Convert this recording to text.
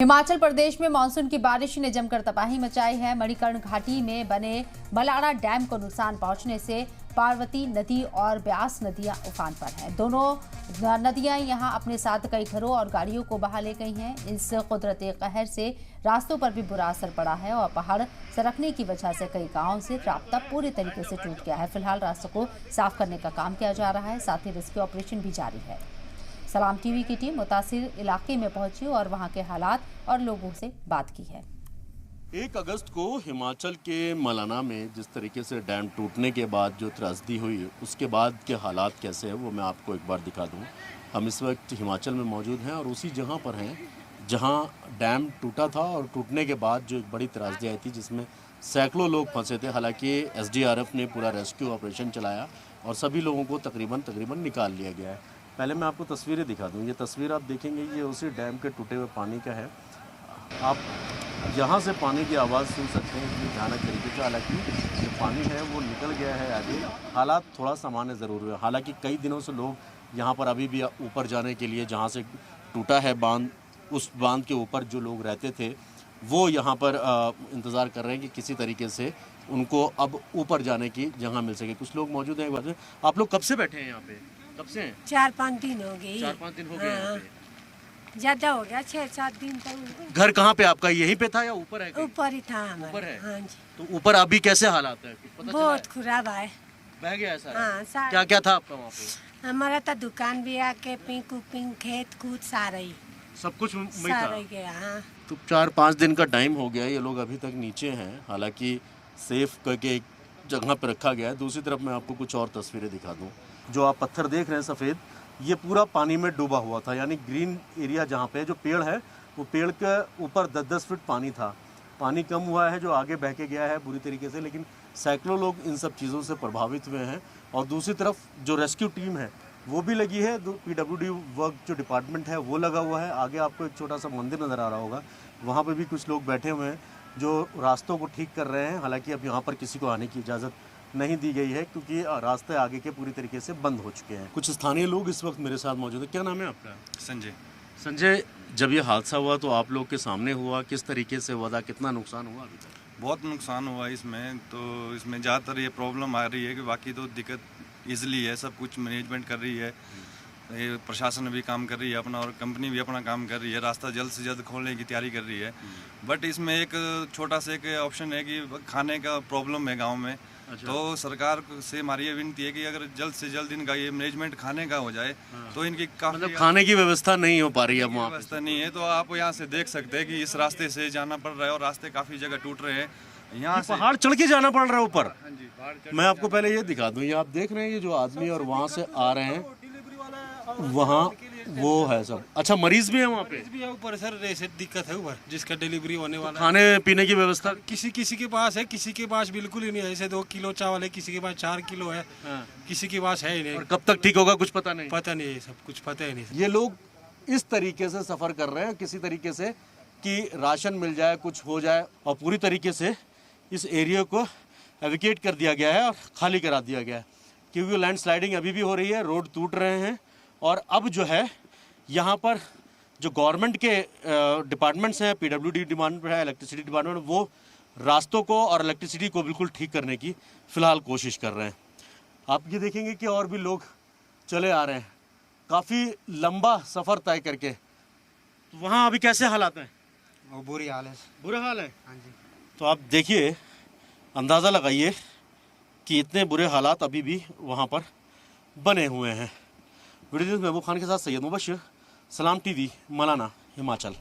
हिमाचल प्रदेश में मानसून की बारिश ने जमकर तबाही मचाई है। मणिकर्ण घाटी में बने मलाड़ा डैम को नुकसान पहुंचने से पार्वती नदी और ब्यास नदियां उफान पर हैं। दोनों नदियां यहां अपने साथ कई घरों और गाड़ियों को बहा ले गई हैं। इस कुदरती कहर से रास्तों पर भी बुरा असर पड़ा है और पहाड़ सरकने की वजह से कई गांवों से राब्ता पूरी तरीके से टूट गया है। फिलहाल रास्तों को साफ करने का काम किया जा रहा है, साथ ही रेस्क्यू ऑपरेशन भी जारी है। सलाम टीवी की टीम मुतासिर इलाके में पहुंची और वहां के हालात और लोगों से बात की है। 1 अगस्त को हिमाचल के मलाना में जिस तरीके से डैम टूटने के बाद जो त्रासदी हुई, उसके बाद के हालात कैसे हैं वो मैं आपको एक बार दिखा दूं। हम इस वक्त हिमाचल में मौजूद हैं और उसी जहां पर हैं जहां डैम टूटा था और टूटने के बाद जो एक बड़ी त्रासदी आई थी जिसमें सैकड़ों लोग फंसे थे। हालांकि एसडीआरएफ ने पूरा रेस्क्यू ऑपरेशन चलाया और सभी लोगों को तकरीबन निकाल लिया गया है। पहले मैं आपको तस्वीरें दिखा दूं। ये तस्वीर आप देखेंगे ये उसी डैम के टूटे हुए पानी का है। आप यहाँ से पानी की आवाज़ सुन सकते हैं इतनी भयानक तरीके से। हालांकि जो पानी है वो निकल गया है आगे, हालात थोड़ा सामान्य ज़रूर हुए। हालांकि कई दिनों से लोग यहाँ पर अभी भी ऊपर जाने के लिए, जहाँ से टूटा है बांध, उस बांध के ऊपर जो लोग रहते थे वो यहाँ पर इंतज़ार कर रहे हैं कि किसी तरीके से उनको अब ऊपर जाने की जगह मिल सके। कुछ लोग मौजूद हैं। एक बार आप लोग कब से बैठे हैं यहाँ पे? कब से हैं? 4-5 दिन हो गए। 4-5 दिन हो गए यहाँ पे। ज्यादा हो गया, 6-7 दिन तक। घर कहाँ पे आपका? यहीं पे था या ऊपर है? ऊपर ही था हमारा। ऊपर है? हाँ जी। तो ऊपर अभी कैसे हालात है? कुछ पता बहुत चला खराब है। बह गया है सारा? हाँ, क्या क्या था आपका वहाँ पे? हमारा तो दुकान भी आके पिंक उपिंक खेत कूद सारा ही सब कुछ वही सारा था? ही गया। हाँ, तो 4-5 दिन का टाइम हो गया, ये लोग अभी तक नीचे हैं। हालांकि सेफ करके एक जगह पर रखा गया है। दूसरी तरफ मैं आपको कुछ और तस्वीरें दिखा दूं। जो आप पत्थर देख रहे हैं सफ़ेद, ये पूरा पानी में डूबा हुआ था। यानी ग्रीन एरिया जहाँ पे जो पेड़ है वो पेड़ के ऊपर 10-10 फीट पानी था। पानी कम हुआ है जो आगे बह के गया है बुरी तरीके से, लेकिन सैकड़ों लोग इन सब चीज़ों से प्रभावित हुए हैं। और दूसरी तरफ जो रेस्क्यू टीम है वो भी लगी है। PWD वर्क जो डिपार्टमेंट है वो लगा हुआ है। आगे आपको एक छोटा सा मंदिर नज़र आ रहा होगा, वहाँ पर भी कुछ लोग बैठे हुए हैं जो रास्तों को ठीक कर रहे हैं। हालांकि अब यहाँ पर किसी को आने की इजाज़त नहीं दी गई है क्योंकि रास्ते आगे के पूरी तरीके से बंद हो चुके हैं। कुछ स्थानीय लोग इस वक्त मेरे साथ मौजूद हैं। क्या नाम है आपका? संजय। संजय, जब ये हादसा हुआ तो आप लोग के सामने हुआ, किस तरीके से हुआ था, कितना नुकसान हुआ अभी तक? बहुत नुकसान हुआ इसमें। तो इसमें ज़्यादातर ये प्रॉब्लम आ रही है कि बाकी तो दिक्कत ईजिली है, सब कुछ मैनेजमेंट कर रही है, ये प्रशासन भी काम कर रही है अपना और कंपनी भी अपना काम कर रही है। रास्ता जल्द से जल्द खोलने की तैयारी कर रही है। बट इसमें एक छोटा सा एक ऑप्शन है कि खाने का प्रॉब्लम है गांव में। अच्छा। तो सरकार से हमारी ये विनती है कि अगर जल्द से जल्द इनका ये मैनेजमेंट खाने का हो जाए तो इनकी काफी मतलब खाने की व्यवस्था नहीं हो पा रही है वहाँ? व्यवस्था नहीं है। तो आप यहाँ से देख सकते हैं कि इस रास्ते से जाना पड़ रहा है और रास्ते काफ़ी जगह टूट रहे हैं। यहाँ से पहाड़ चढ़ के जाना पड़ रहा है ऊपर। हाँ जी, मैं आपको पहले ये दिखा दूं। ये आप देख रहे हैं ये जो आदमी और वहाँ से आ रहे हैं, वहाँ वो है सब। अच्छा, मरीज भी है वहाँ पे? भी है ऊपर सर, ऐसे दिक्कत है ऊपर जिसका डिलीवरी होने वाला है। खाने पीने की व्यवस्था किसी के पास है, किसी के पास बिल्कुल ही नहीं है। ऐसे 2 किलो चावल है, किसी के पास 4 किलो है। हाँ। किसी के पास है ही नहीं। और कब तक ठीक होगा कुछ पता नहीं। पता नहीं है, सब कुछ पता ही नहीं। ये लोग इस तरीके से सफ़र कर रहे हैं किसी तरीके से कि राशन मिल जाए, कुछ हो जाए, और पूरी तरीके से इस एरिया को एविकेट कर दिया गया है और खाली करा दिया गया है क्योंकि लैंडस्लाइडिंग अभी भी हो रही है, रोड टूट रहे हैं। और अब जो है यहाँ पर जो गवर्नमेंट के डिपार्टमेंट्स हैं, PWD डिपार्टमेंट है, इलेक्ट्रिसिटी डिपार्टमेंट, वो रास्तों को और इलेक्ट्रिसिटी को बिल्कुल ठीक करने की फ़िलहाल कोशिश कर रहे हैं। आप ये देखेंगे कि और भी लोग चले आ रहे हैं, काफ़ी लंबा सफ़र तय करके। तो वहाँ अभी कैसे हालात हैं? वो बुरी हाल है। बुरा हाल है? हाँ जी। तो आप देखिए, अंदाज़ा लगाइए कि इतने बुरे हालात अभी भी वहाँ पर बने हुए हैं। वीडियो महबूब खान के साथ सैयद मुबशिर, सलाम टीवी, मलाना, हिमाचल।